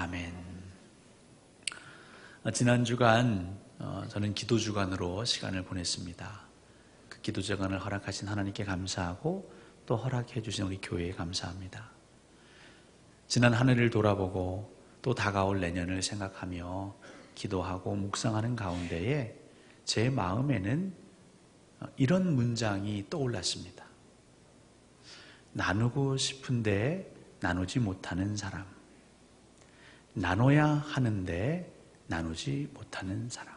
아멘. 지난 주간 저는 기도 주간으로 시간을 보냈습니다. 그 기도 주간을 허락하신 하나님께 감사하고 또 허락해 주신 우리 교회에 감사합니다. 지난 한 해를 돌아보고 또 다가올 내년을 생각하며 기도하고 묵상하는 가운데에 제 마음에는 이런 문장이 떠올랐습니다. 나누고 싶은데 나누지 못하는 사람, 나눠야 하는데 나누지 못하는 사람.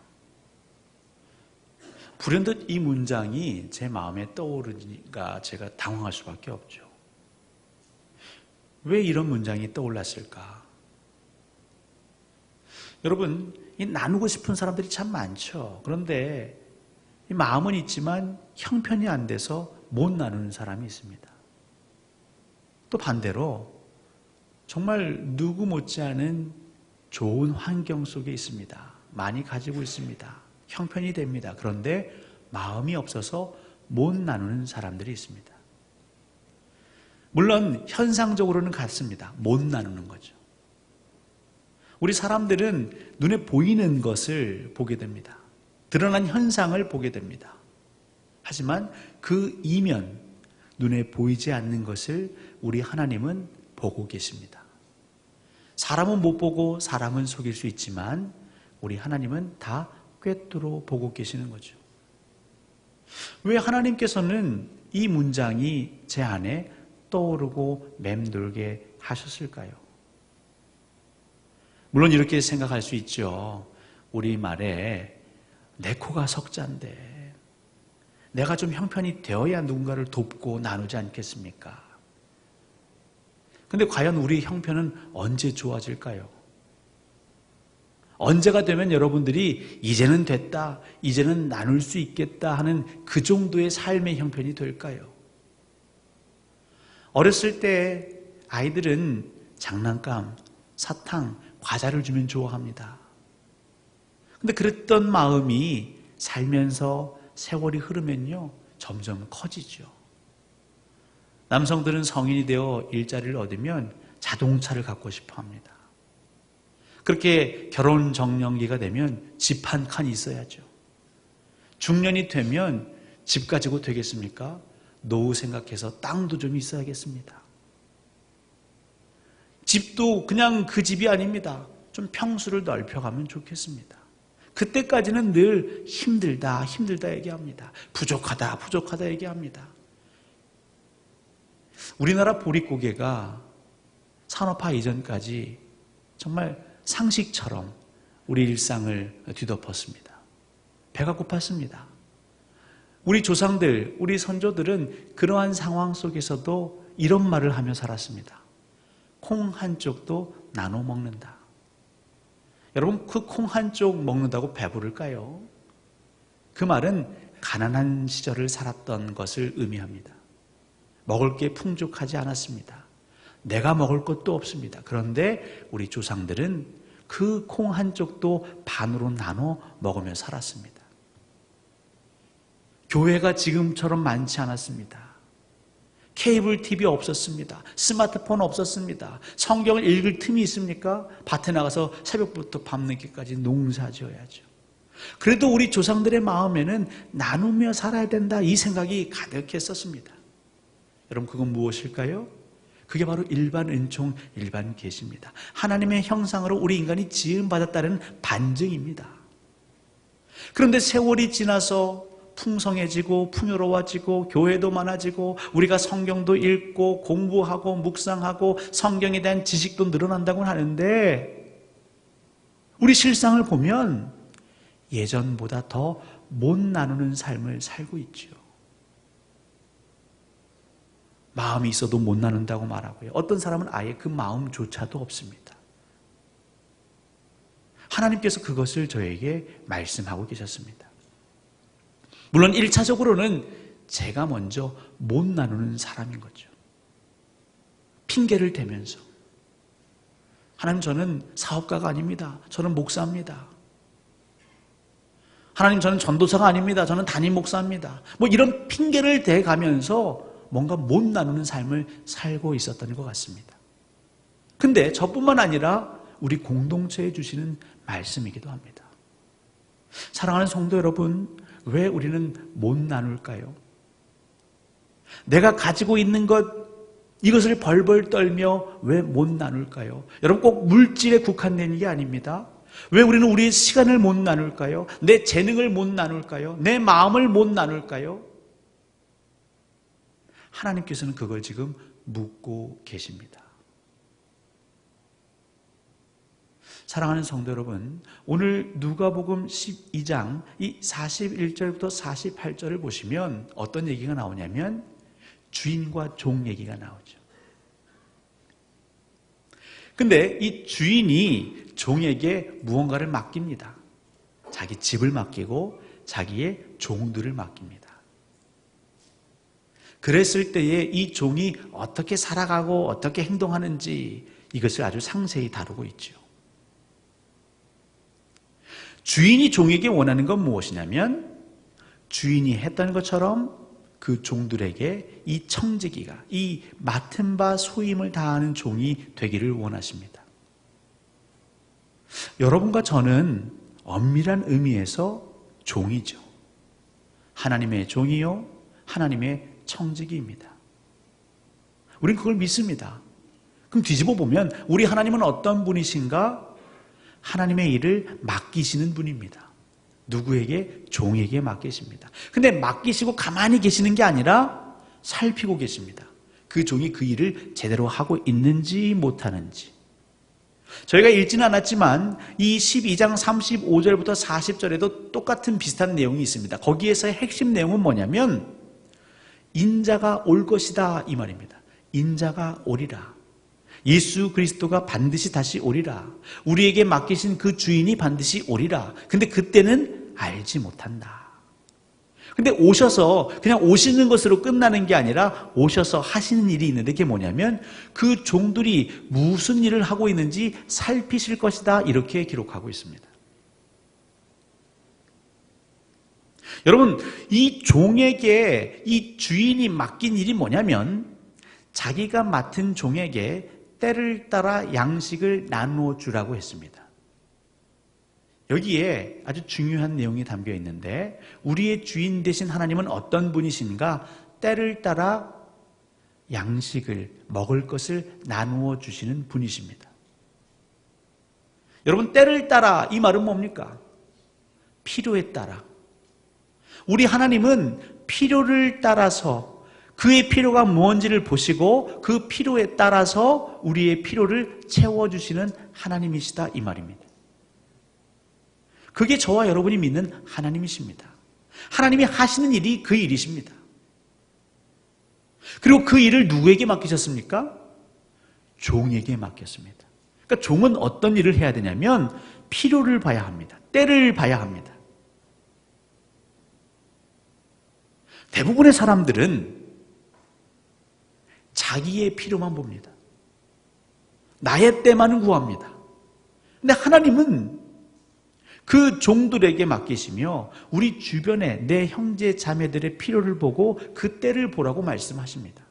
불현듯 이 문장이 제 마음에 떠오르니까 제가 당황할 수밖에 없죠. 왜 이런 문장이 떠올랐을까? 여러분, 이 나누고 싶은 사람들이 참 많죠. 그런데 이 마음은 있지만 형편이 안 돼서 못 나누는 사람이 있습니다. 또 반대로 정말 누구 못지않은 좋은 환경 속에 있습니다. 많이 가지고 있습니다. 형편이 됩니다. 그런데 마음이 없어서 못 나누는 사람들이 있습니다. 물론 현상적으로는 같습니다. 못 나누는 거죠. 우리 사람들은 눈에 보이는 것을 보게 됩니다. 드러난 현상을 보게 됩니다. 하지만 그 이면, 눈에 보이지 않는 것을 우리 하나님은 보고 계십니다. 사람은 못 보고 사람은 속일 수 있지만 우리 하나님은 다 꿰뚫어 보고 계시는 거죠. 왜 하나님께서는 이 문장이 제 안에 떠오르고 맴돌게 하셨을까요? 물론 이렇게 생각할 수 있죠. 우리 말에 내 코가 석자인데 내가 좀 형편이 되어야 누군가를 돕고 나누지 않겠습니까? 근데 과연 우리 형편은 언제 좋아질까요? 언제가 되면 여러분들이 이제는 됐다, 이제는 나눌 수 있겠다 하는 그 정도의 삶의 형편이 될까요? 어렸을 때 아이들은 장난감, 사탕, 과자를 주면 좋아합니다. 근데 그랬던 마음이 살면서 세월이 흐르면요, 점점 커지죠. 남성들은 성인이 되어 일자리를 얻으면 자동차를 갖고 싶어 합니다. 그렇게 결혼 정년기가 되면 집 한 칸 있어야죠. 중년이 되면 집 가지고 되겠습니까? 노후 생각해서 땅도 좀 있어야겠습니다. 집도 그냥 그 집이 아닙니다. 좀 평수를 넓혀가면 좋겠습니다. 그때까지는 늘 힘들다, 힘들다 얘기합니다. 부족하다, 부족하다 얘기합니다. 우리나라 보릿고개가 산업화 이전까지 정말 상식처럼 우리 일상을 뒤덮었습니다. 배가 고팠습니다. 우리 조상들, 우리 선조들은 그러한 상황 속에서도 이런 말을 하며 살았습니다. 콩 한 쪽도 나눠 먹는다. 여러분, 그 콩 한 쪽 먹는다고 배부를까요? 그 말은 가난한 시절을 살았던 것을 의미합니다. 먹을 게 풍족하지 않았습니다. 내가 먹을 것도 없습니다. 그런데 우리 조상들은 그 콩 한 쪽도 반으로 나눠 먹으며 살았습니다. 교회가 지금처럼 많지 않았습니다. 케이블 TV 없었습니다. 스마트폰 없었습니다. 성경을 읽을 틈이 있습니까? 밭에 나가서 새벽부터 밤늦게까지 농사 지어야죠. 그래도 우리 조상들의 마음에는 나누며 살아야 된다, 이 생각이 가득했었습니다. 여러분, 그건 무엇일까요? 그게 바로 일반 은총, 일반 계시입니다. 하나님의 형상으로 우리 인간이 지음받았다는 반증입니다. 그런데 세월이 지나서 풍성해지고 풍요로워지고 교회도 많아지고 우리가 성경도 읽고 공부하고 묵상하고 성경에 대한 지식도 늘어난다고 하는데 우리 실상을 보면 예전보다 더 못 나누는 삶을 살고 있죠. 마음이 있어도 못 나눈다고 말하고요. 어떤 사람은 아예 그 마음조차도 없습니다. 하나님께서 그것을 저에게 말씀하고 계셨습니다. 물론 1차적으로는 제가 먼저 못 나누는 사람인 거죠. 핑계를 대면서 하나님, 저는 사업가가 아닙니다. 저는 목사입니다. 하나님, 저는 전도사가 아닙니다. 저는 담임 목사입니다. 뭐 이런 핑계를 대가면서 뭔가 못 나누는 삶을 살고 있었던 것 같습니다. 근데 저뿐만 아니라 우리 공동체에 주시는 말씀이기도 합니다. 사랑하는 성도 여러분, 왜 우리는 못 나눌까요? 내가 가지고 있는 것, 이것을 벌벌 떨며 왜 못 나눌까요? 여러분, 꼭 물질에 국한된 게 아닙니다. 왜 우리는 우리의 시간을 못 나눌까요? 내 재능을 못 나눌까요? 내 마음을 못 나눌까요? 하나님께서는 그걸 지금 묻고 계십니다. 사랑하는 성도 여러분, 오늘 누가복음 12장 이 41절부터 48절을 보시면 어떤 얘기가 나오냐면 주인과 종 얘기가 나오죠. 근데 이 주인이 종에게 무언가를 맡깁니다. 자기 집을 맡기고 자기의 종들을 맡깁니다. 그랬을 때에 이 종이 어떻게 살아가고 어떻게 행동하는지 이것을 아주 상세히 다루고 있죠. 주인이 종에게 원하는 건 무엇이냐면 주인이 했던 것처럼 그 종들에게 이 청지기가, 이 맡은 바 소임을 다하는 종이 되기를 원하십니다. 여러분과 저는 엄밀한 의미에서 종이죠. 하나님의 종이요, 하나님의 청지기입니다. 우린 그걸 믿습니다. 그럼 뒤집어 보면 우리 하나님은 어떤 분이신가? 하나님의 일을 맡기시는 분입니다. 누구에게? 종에게 맡기십니다. 근데 맡기시고 가만히 계시는 게 아니라 살피고 계십니다. 그 종이 그 일을 제대로 하고 있는지 못하는지. 저희가 읽지는 않았지만 이 12장 35절부터 40절에도 똑같은 비슷한 내용이 있습니다. 거기에서의 핵심 내용은 뭐냐면 인자가 올 것이다 이 말입니다. 인자가 오리라. 예수 그리스도가 반드시 다시 오리라. 우리에게 맡기신 그 주인이 반드시 오리라. 근데 그때는 알지 못한다. 근데 오셔서 그냥 오시는 것으로 끝나는 게 아니라 오셔서 하시는 일이 있는데 그게 뭐냐면 그 종들이 무슨 일을 하고 있는지 살피실 것이다. 이렇게 기록하고 있습니다. 여러분, 이 종에게 이 주인이 맡긴 일이 뭐냐면 자기가 맡은 종에게 때를 따라 양식을 나누어 주라고 했습니다. 여기에 아주 중요한 내용이 담겨 있는데 우리의 주인 되신 하나님은 어떤 분이신가? 때를 따라 양식을 먹을 것을 나누어 주시는 분이십니다. 여러분, 때를 따라 이 말은 뭡니까? 필요에 따라. 우리 하나님은 필요를 따라서 그의 필요가 무엇인지를 보시고 그 필요에 따라서 우리의 필요를 채워주시는 하나님이시다 이 말입니다. 그게 저와 여러분이 믿는 하나님이십니다. 하나님이 하시는 일이 그 일이십니다. 그리고 그 일을 누구에게 맡기셨습니까? 종에게 맡겼습니다. 그러니까 종은 어떤 일을 해야 되냐면 필요를 봐야 합니다. 때를 봐야 합니다. 대부분의 사람들은 자기의 필요만 봅니다. 나의 때만은 구합니다. 근데 하나님은 그 종들에게 맡기시며 우리 주변에 내 형제 자매들의 필요를 보고 그 때를 보라고 말씀하십니다.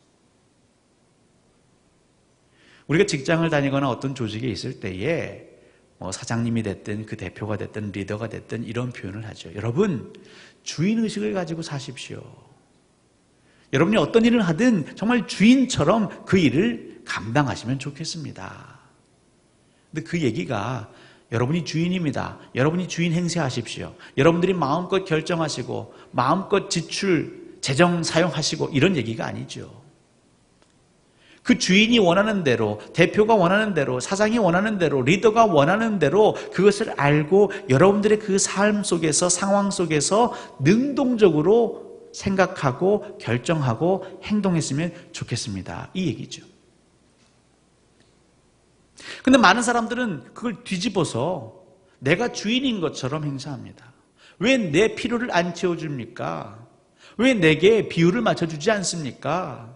우리가 직장을 다니거나 어떤 조직에 있을 때에 사장님이 됐든 그 대표가 됐든 리더가 됐든 이런 표현을 하죠. 여러분, 주인의식을 가지고 사십시오. 여러분이 어떤 일을 하든 정말 주인처럼 그 일을 감당하시면 좋겠습니다. 근데 그 얘기가 여러분이 주인입니다. 여러분이 주인 행세하십시오. 여러분들이 마음껏 결정하시고 마음껏 지출, 재정 사용하시고 이런 얘기가 아니죠. 그 주인이 원하는 대로, 대표가 원하는 대로, 사장이 원하는 대로, 리더가 원하는 대로 그것을 알고 여러분들의 그 삶 속에서, 상황 속에서 능동적으로 생각하고 결정하고 행동했으면 좋겠습니다. 이 얘기죠. 근데 많은 사람들은 그걸 뒤집어서 내가 주인인 것처럼 행사합니다. 왜 내 필요를 안 채워줍니까? 왜 내게 비율을 맞춰주지 않습니까?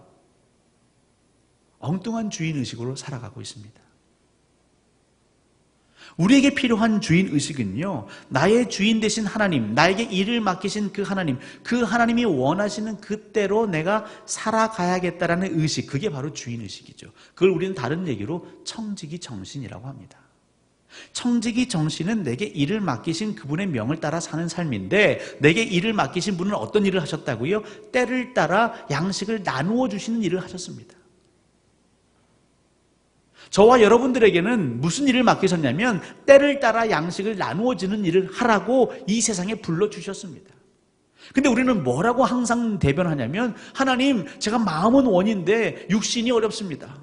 엉뚱한 주인의식으로 살아가고 있습니다. 우리에게 필요한 주인의식은요, 나의 주인 되신 하나님, 나에게 일을 맡기신 그 하나님이 원하시는 그대로 내가 살아가야겠다라는 의식, 그게 바로 주인의식이죠. 그걸 우리는 다른 얘기로 청지기 정신이라고 합니다. 청지기 정신은 내게 일을 맡기신 그분의 명을 따라 사는 삶인데, 내게 일을 맡기신 분은 어떤 일을 하셨다고요? 때를 따라 양식을 나누어 주시는 일을 하셨습니다. 저와 여러분들에게는 무슨 일을 맡기셨냐면 때를 따라 양식을 나누어 주는 일을 하라고 이 세상에 불러주셨습니다. 근데 우리는 뭐라고 항상 대변하냐면, 하나님, 제가 마음은 원인데 육신이 어렵습니다.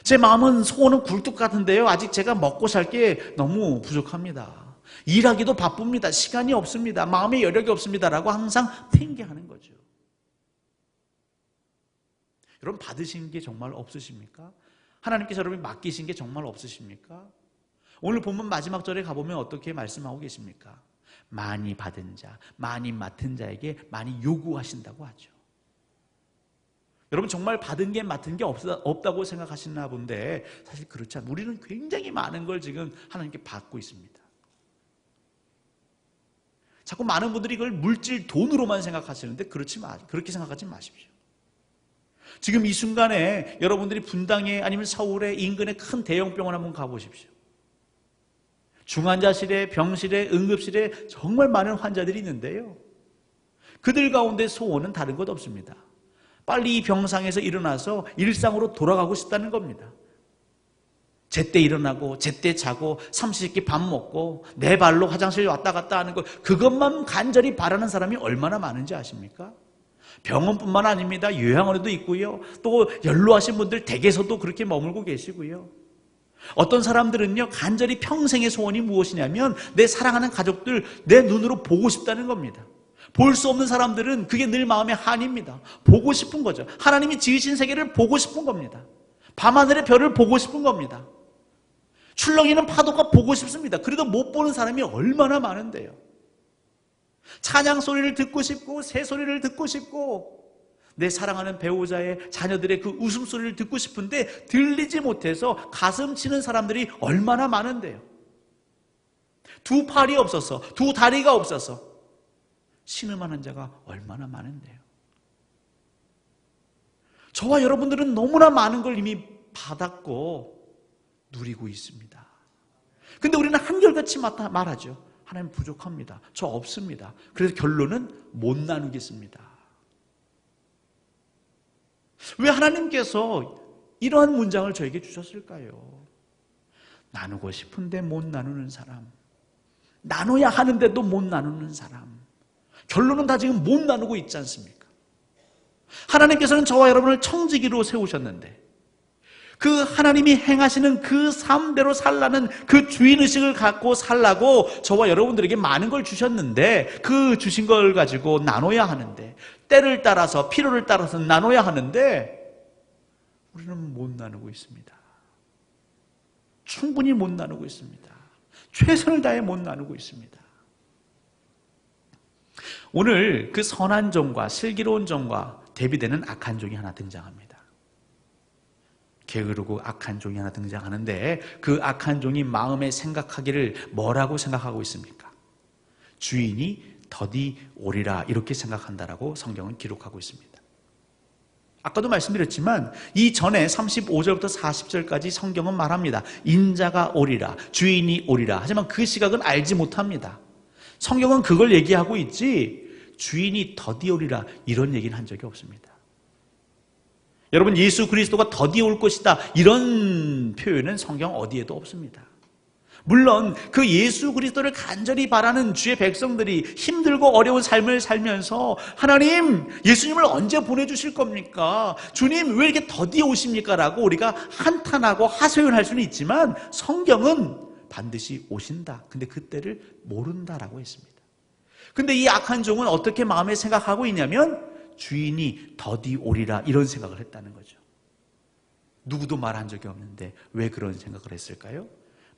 제 마음은, 소원은 굴뚝 같은데요, 아직 제가 먹고 살 게 너무 부족합니다. 일하기도 바쁩니다. 시간이 없습니다. 마음의 여력이 없습니다. 라고 항상 핑계하는 거죠. 여러분, 받으신 게 정말 없으십니까? 하나님께서 여러분이 맡기신 게 정말 없으십니까? 오늘 본문 마지막 절에 가보면 어떻게 말씀하고 계십니까? 많이 받은 자, 많이 맡은 자에게 많이 요구하신다고 하죠. 여러분, 정말 받은 게 맡은 게 없다고 생각하시나 본데, 사실 그렇지 않아요. 우리는 굉장히 많은 걸 지금 하나님께 받고 있습니다. 자꾸 많은 분들이 이걸 물질, 돈으로만 생각하시는데 그렇게 생각하지 마십시오. 지금 이 순간에 여러분들이 분당에 아니면 서울에 인근에 큰 대형병원 한번 가보십시오. 중환자실에, 병실에, 응급실에 정말 많은 환자들이 있는데요, 그들 가운데 소원은 다른 것 없습니다. 빨리 이 병상에서 일어나서 일상으로 돌아가고 싶다는 겁니다. 제때 일어나고 제때 자고 삼시세끼 밥 먹고 내 발로 화장실 왔다 갔다 하는 것, 그것만 간절히 바라는 사람이 얼마나 많은지 아십니까? 병원뿐만 아닙니다. 요양원에도 있고요, 또 연로하신 분들 댁에서도 그렇게 머물고 계시고요. 어떤 사람들은요, 간절히 평생의 소원이 무엇이냐면 내 사랑하는 가족들 내 눈으로 보고 싶다는 겁니다. 볼 수 없는 사람들은 그게 늘 마음의 한입니다. 보고 싶은 거죠. 하나님이 지으신 세계를 보고 싶은 겁니다. 밤하늘의 별을 보고 싶은 겁니다. 출렁이는 파도가 보고 싶습니다. 그래도 못 보는 사람이 얼마나 많은데요. 찬양 소리를 듣고 싶고 새소리를 듣고 싶고 내 사랑하는 배우자의 자녀들의 그 웃음소리를 듣고 싶은데 들리지 못해서 가슴 치는 사람들이 얼마나 많은데요. 두 팔이 없어서, 두 다리가 없어서 신음하는 자가 얼마나 많은데요. 저와 여러분들은 너무나 많은 걸 이미 받았고 누리고 있습니다. 근데 우리는 한결같이 말하죠. 하나님, 부족합니다. 저 없습니다. 그래서 결론은 못 나누겠습니다. 왜 하나님께서 이러한 문장을 저에게 주셨을까요? 나누고 싶은데 못 나누는 사람, 나눠야 하는데도 못 나누는 사람, 결론은 다 지금 못 나누고 있지 않습니까? 하나님께서는 저와 여러분을 청지기로 세우셨는데 그 하나님이 행하시는 그 삶대로 살라는 그 주인의식을 갖고 살라고 저와 여러분들에게 많은 걸 주셨는데, 그 주신 걸 가지고 나눠야 하는데, 때를 따라서 필요를 따라서 나눠야 하는데 우리는 못 나누고 있습니다. 충분히 못 나누고 있습니다. 최선을 다해 못 나누고 있습니다. 오늘 그 선한 종과 슬기로운 종과 대비되는 악한 종이 하나 등장합니다. 게으르고 악한 종이 하나 등장하는데, 그 악한 종이 마음에 생각하기를 뭐라고 생각하고 있습니까? 주인이 더디 오리라, 이렇게 생각한다라고 성경은 기록하고 있습니다. 아까도 말씀드렸지만 이 전에 35절부터 40절까지 성경은 말합니다. 인자가 오리라, 주인이 오리라. 하지만 그 시각은 알지 못합니다. 성경은 그걸 얘기하고 있지 주인이 더디 오리라 이런 얘기는 한 적이 없습니다. 여러분, 예수 그리스도가 더디 올 것이다 이런 표현은 성경 어디에도 없습니다. 물론 그 예수 그리스도를 간절히 바라는 주의 백성들이 힘들고 어려운 삶을 살면서 하나님, 예수님을 언제 보내주실 겁니까? 주님, 왜 이렇게 더디 오십니까? 라고 우리가 한탄하고 하소연할 수는 있지만 성경은 반드시 오신다. 근데 그때를 모른다라고 했습니다. 근데 이 악한 종은 어떻게 마음에 생각하고 있냐면 주인이 더디 오리라 이런 생각을 했다는 거죠. 누구도 말한 적이 없는데 왜 그런 생각을 했을까요?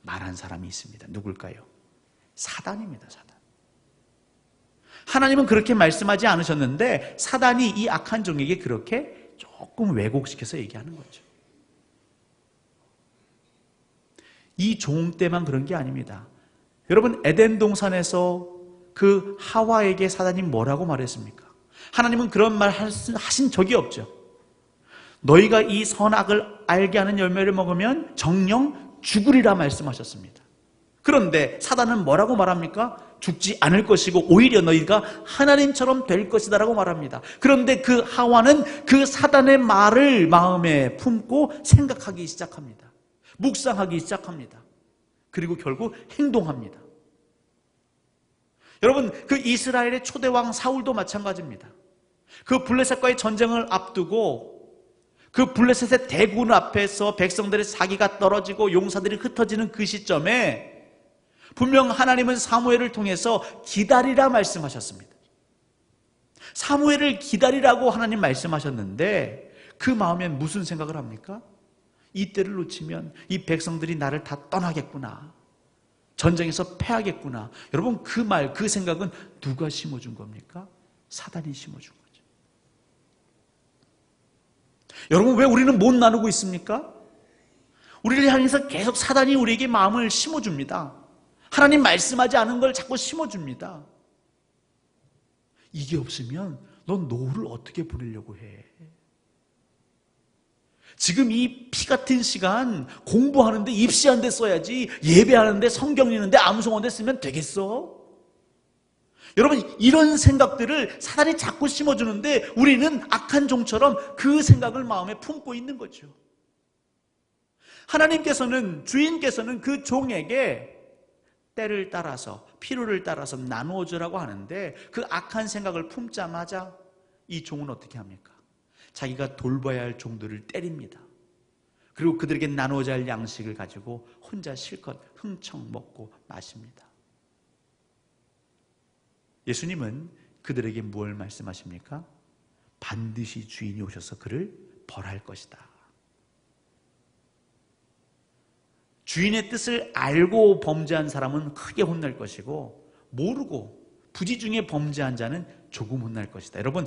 말한 사람이 있습니다. 누굴까요? 사단입니다. 사단. 하나님은 그렇게 말씀하지 않으셨는데 사단이 이 악한 종에게 그렇게 조금 왜곡시켜서 얘기하는 거죠. 이 종 때만 그런 게 아닙니다. 여러분, 에덴 동산에서 그 하와에게 사단이 뭐라고 말했습니까? 하나님은 그런 말 하신 적이 없죠. 너희가 이 선악을 알게 하는 열매를 먹으면 정녕 죽으리라 말씀하셨습니다. 그런데 사단은 뭐라고 말합니까? 죽지 않을 것이고 오히려 너희가 하나님처럼 될 것이다 라고 말합니다. 그런데 그 하와는 그 사단의 말을 마음에 품고 생각하기 시작합니다. 묵상하기 시작합니다. 그리고 결국 행동합니다. 여러분, 그 이스라엘의 초대왕 사울도 마찬가지입니다. 그 블레셋과의 전쟁을 앞두고 그 블레셋의 대군 앞에서 백성들의 사기가 떨어지고 용사들이 흩어지는 그 시점에 분명 하나님은 사무엘을 통해서 기다리라 말씀하셨습니다. 사무엘을 기다리라고 하나님 말씀하셨는데 그 마음에 무슨 생각을 합니까? 이때를 놓치면 이 백성들이 나를 다 떠나겠구나. 전쟁에서 패하겠구나. 여러분, 그 말, 그 생각은 누가 심어준 겁니까? 사단이 심어준 거죠. 여러분, 왜 우리는 못 나누고 있습니까? 우리를 향해서 계속 사단이 우리에게 마음을 심어줍니다. 하나님 말씀하지 않은 걸 자꾸 심어줍니다. 이게 없으면 넌 노후를 어떻게 보내려고 해? 지금 이 피 같은 시간 공부하는데 입시하는데 써야지, 예배하는데 성경 읽는데 암송하는데 쓰면 되겠어? 여러분, 이런 생각들을 사단이 자꾸 심어주는데 우리는 악한 종처럼 그 생각을 마음에 품고 있는 거죠. 하나님께서는, 주인께서는 그 종에게 때를 따라서, 필요를 따라서 나누어 주라고 하는데 그 악한 생각을 품자마자 이 종은 어떻게 합니까? 자기가 돌봐야 할 종들을 때립니다. 그리고 그들에게 나누어야 할 양식을 가지고 혼자 실컷 흥청 먹고 마십니다. 예수님은 그들에게 무엇을 말씀하십니까? 반드시 주인이 오셔서 그를 벌할 것이다. 주인의 뜻을 알고 범죄한 사람은 크게 혼날 것이고, 모르고 부지중에 범죄한 자는 조금 혼날 것이다. 여러분,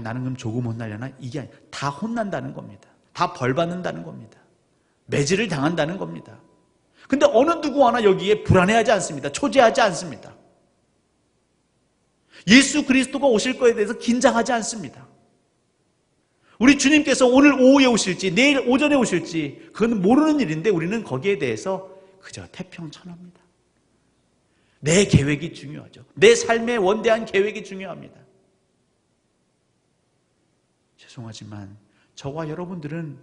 나는 그럼 조금 혼나려나? 이게 아니라 다 혼난다는 겁니다. 다 벌받는다는 겁니다. 매질을 당한다는 겁니다. 근데 어느 누구 하나 여기에 불안해하지 않습니다. 초조하지 않습니다. 예수 그리스도가 오실 거에 대해서 긴장하지 않습니다. 우리 주님께서 오늘 오후에 오실지 내일 오전에 오실지 그건 모르는 일인데 우리는 거기에 대해서 그저 태평천합니다. 내 계획이 중요하죠. 내 삶의 원대한 계획이 중요합니다. 죄송하지만 저와 여러분들은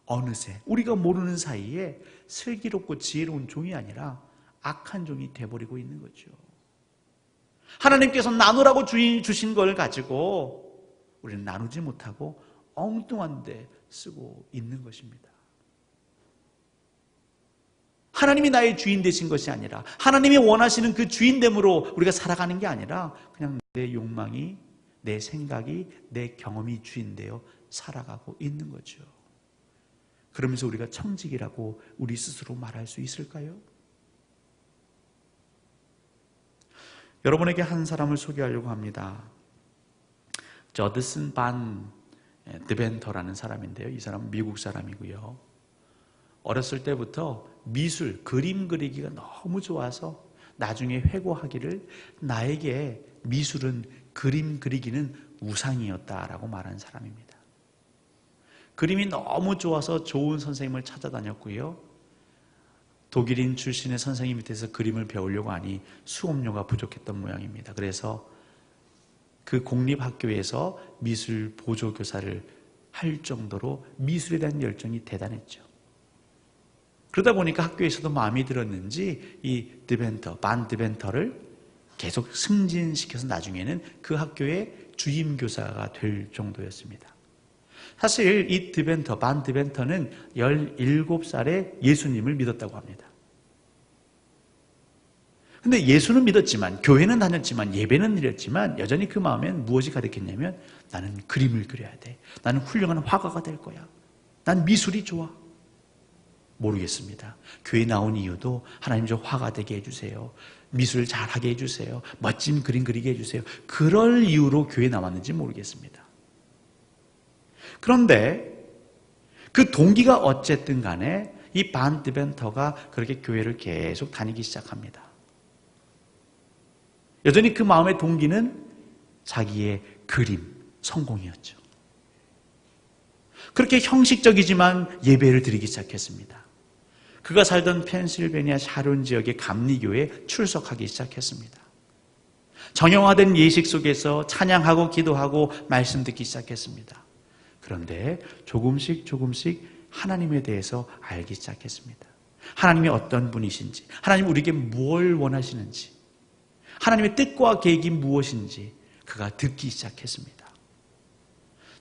어느새 우리가 모르는 사이에 슬기롭고 지혜로운 종이 아니라 악한 종이 돼버리고 있는 거죠. 하나님께서 나누라고 주신 걸 가지고 우리는 나누지 못하고 엉뚱한 데 쓰고 있는 것입니다. 하나님이 나의 주인 되신 것이 아니라, 하나님이 원하시는 그 주인됨으로 우리가 살아가는 게 아니라 그냥 내 욕망이, 내 생각이, 내 경험이 주인되어 살아가고 있는 거죠. 그러면서 우리가 청직이라고 우리 스스로 말할 수 있을까요? 여러분에게 한 사람을 소개하려고 합니다. 저드슨 반 드벤터라는 사람인데요. 이 사람은 미국 사람이고요. 어렸을 때부터 미술, 그림 그리기가 너무 좋아서 나중에 회고하기를 나에게 미술은 그림 그리기는 우상이었다라고 말한 사람입니다. 그림이 너무 좋아서 좋은 선생님을 찾아다녔고요. 독일인 출신의 선생님 밑에서 그림을 배우려고 하니 수업료가 부족했던 모양입니다. 그래서 그 공립학교에서 미술 보조교사를 할 정도로 미술에 대한 열정이 대단했죠. 그러다 보니까 학교에서도 마음에 들었는지 이 반 드벤터를 계속 승진시켜서 나중에는 그 학교의 주임교사가 될 정도였습니다. 사실 이 반 드벤터는 17살에 예수님을 믿었다고 합니다. 근데 예수는 믿었지만, 교회는 다녔지만, 예배는 드렸지만 여전히 그 마음엔 무엇이 가득했냐면 나는 그림을 그려야 돼. 나는 훌륭한 화가가 될 거야. 난 미술이 좋아. 모르겠습니다. 교회 나온 이유도 하나님 저 화가 되게 해주세요. 미술 잘하게 해주세요. 멋진 그림 그리게 해주세요. 그럴 이유로 교회 나왔는지 모르겠습니다. 그런데 그 동기가 어쨌든 간에 이 반 드벤터가 그렇게 교회를 계속 다니기 시작합니다. 여전히 그 마음의 동기는 자기의 그림, 성공이었죠. 그렇게 형식적이지만 예배를 드리기 시작했습니다. 그가 살던 펜실베니아 샤론 지역의 감리교에 출석하기 시작했습니다. 정형화된 예식 속에서 찬양하고 기도하고 말씀 듣기 시작했습니다. 그런데 조금씩 하나님에 대해서 알기 시작했습니다. 하나님이 어떤 분이신지, 하나님이 우리에게 뭘 원하시는지, 하나님의 뜻과 계획이 무엇인지 그가 듣기 시작했습니다.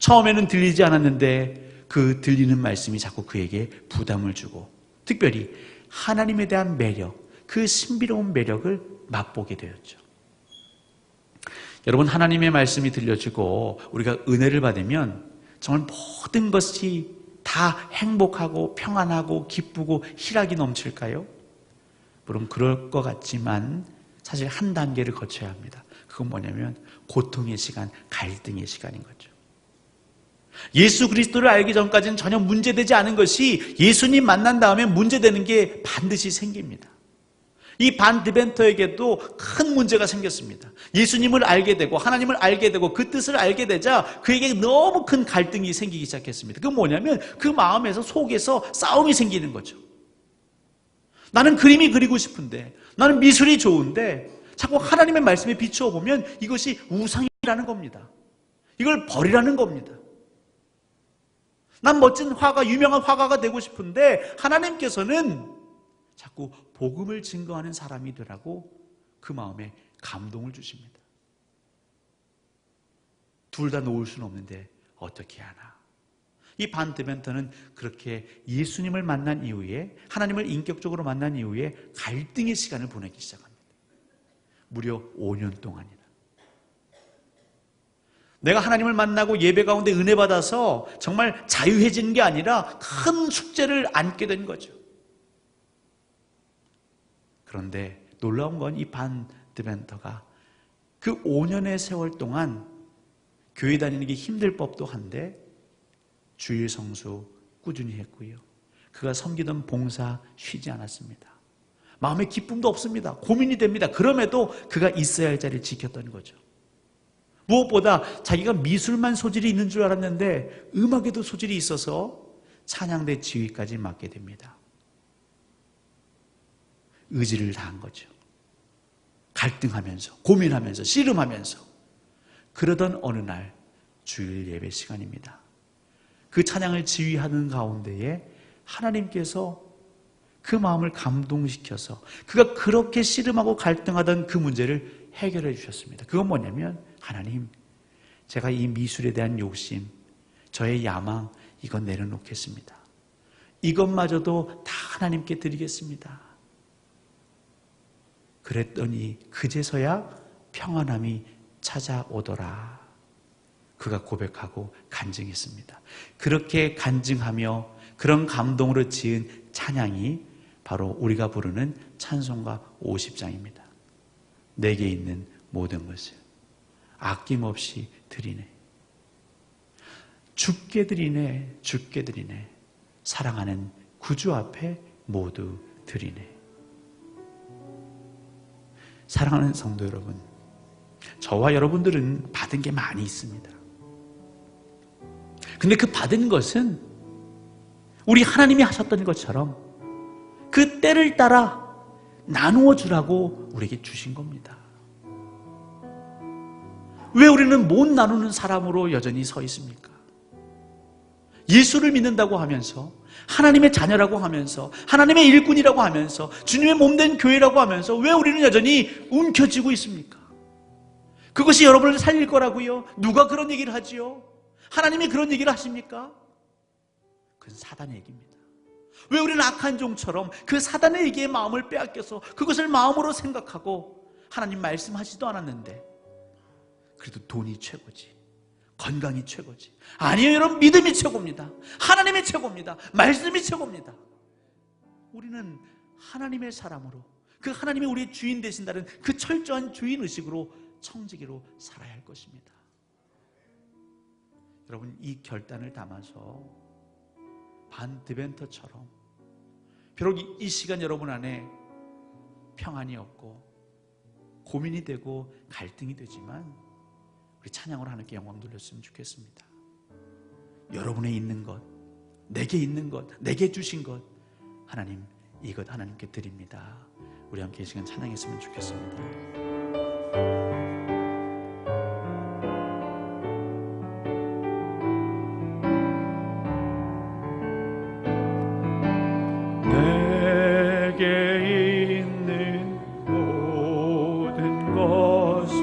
처음에는 들리지 않았는데 그 들리는 말씀이 자꾸 그에게 부담을 주고, 특별히 하나님에 대한 매력, 그 신비로운 매력을 맛보게 되었죠. 여러분, 하나님의 말씀이 들려주고 우리가 은혜를 받으면 정말 모든 것이 다 행복하고 평안하고 기쁘고 희락이 넘칠까요? 물론 그럴 것 같지만 사실 한 단계를 거쳐야 합니다. 그건 뭐냐면 고통의 시간, 갈등의 시간인 거죠. 예수 그리스도를 알기 전까지는 전혀 문제되지 않은 것이 예수님 만난 다음에 문제되는 게 반드시 생깁니다. 이 반 드벤터에게도 큰 문제가 생겼습니다. 예수님을 알게 되고 하나님을 알게 되고 그 뜻을 알게 되자 그에게 너무 큰 갈등이 생기기 시작했습니다. 그건 뭐냐면 그 마음에서 속에서 싸움이 생기는 거죠. 나는 그림이 그리고 싶은데, 나는 미술이 좋은데 자꾸 하나님의 말씀에 비추어 보면 이것이 우상이라는 겁니다. 이걸 버리라는 겁니다. 난 멋진 화가, 유명한 화가가 되고 싶은데 하나님께서는 자꾸 복음을 증거하는 사람이 되라고 그 마음에 감동을 주십니다. 둘 다 놓을 수는 없는데 어떻게 하나? 이 반 드벤터는 그렇게 예수님을 만난 이후에, 하나님을 인격적으로 만난 이후에 갈등의 시간을 보내기 시작합니다. 무려 5년 동안이나. 내가 하나님을 만나고 예배 가운데 은혜 받아서 정말 자유해지는 게 아니라 큰 숙제를 안게 된 거죠. 그런데 놀라운 건 이 반 드벤터가 그 5년의 세월 동안 교회 다니는 게 힘들 법도 한데 주일 성수 꾸준히 했고요. 그가 섬기던 봉사 쉬지 않았습니다. 마음에 기쁨도 없습니다. 고민이 됩니다. 그럼에도 그가 있어야 할 자리를 지켰던 거죠. 무엇보다 자기가 미술만 소질이 있는 줄 알았는데 음악에도 소질이 있어서 찬양대 지휘까지 맡게 됩니다. 의지를 다한 거죠. 갈등하면서, 고민하면서, 씨름하면서. 그러던 어느 날 주일 예배 시간입니다. 그 찬양을 지휘하는 가운데에 하나님께서 그 마음을 감동시켜서 그가 그렇게 씨름하고 갈등하던 그 문제를 해결해 주셨습니다. 그건 뭐냐면, 하나님, 제가 이 미술에 대한 욕심, 저의 야망, 이건 내려놓겠습니다. 이것마저도 다 하나님께 드리겠습니다. 그랬더니 그제서야 평안함이 찾아오더라. 그가 고백하고 간증했습니다. 그렇게 간증하며 그런 감동으로 지은 찬양이 바로 우리가 부르는 찬송가 50장입니다. 내게 있는 모든 것을 아낌없이 드리네. 죽게 드리네, 죽게 드리네. 사랑하는 구주 앞에 모두 드리네. 사랑하는 성도 여러분, 저와 여러분들은 받은 게 많이 있습니다. 근데 그 받은 것은 우리 하나님이 하셨던 것처럼 그 때를 따라 나누어 주라고 우리에게 주신 겁니다. 왜 우리는 못 나누는 사람으로 여전히 서 있습니까? 예수를 믿는다고 하면서, 하나님의 자녀라고 하면서, 하나님의 일꾼이라고 하면서, 주님의 몸된 교회라고 하면서 왜 우리는 여전히 움켜쥐고 있습니까? 그것이 여러분을 살릴 거라고요? 누가 그런 얘기를 하지요? 하나님이 그런 얘기를 하십니까? 그건 사단의 얘기입니다. 왜 우리는 악한 종처럼 그 사단의 얘기에 마음을 빼앗겨서 그것을 마음으로 생각하고 하나님 말씀하지도 않았는데 그래도 돈이 최고지, 건강이 최고지. 아니에요, 여러분. 믿음이 최고입니다. 하나님이 최고입니다. 말씀이 최고입니다. 우리는 하나님의 사람으로, 그 하나님이 우리의 주인 되신다는 그 철저한 주인의식으로 청지기로 살아야 할 것입니다. 여러분, 이 결단을 담아서 반 드벤터처럼 비록 이 시간 여러분 안에 평안이 없고 고민이 되고 갈등이 되지만 우리 찬양으로 하나님께 영광 돌렸으면 좋겠습니다. 여러분에 있는 것, 내게 있는 것, 내게 주신 것 하나님 이것 하나님께 드립니다. 우리 함께 이 시간 찬양했으면 좋겠습니다. 내게 있는 모든 것을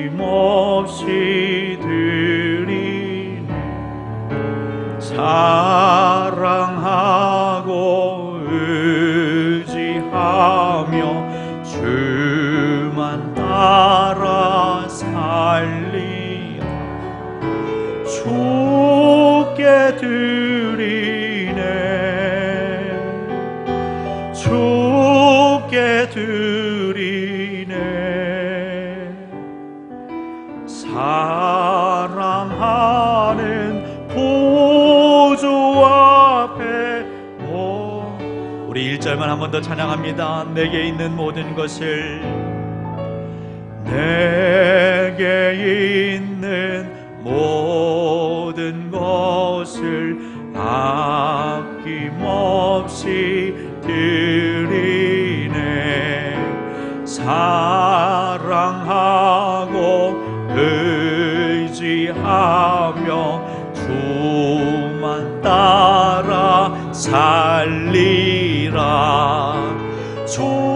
아낌없이 드리네. 사랑하고 의지하며 주만 따라 살리라. 주께 드리네. 주께 드리네. 사랑하는 보좌 앞에 우리 1절만 한 번 더 찬양합니다. 내게 있는 모든 것을, 내게 있는 모든 것을 아낌없이 드리네. 사랑하고 의지하며 주만 따라 살리라. 주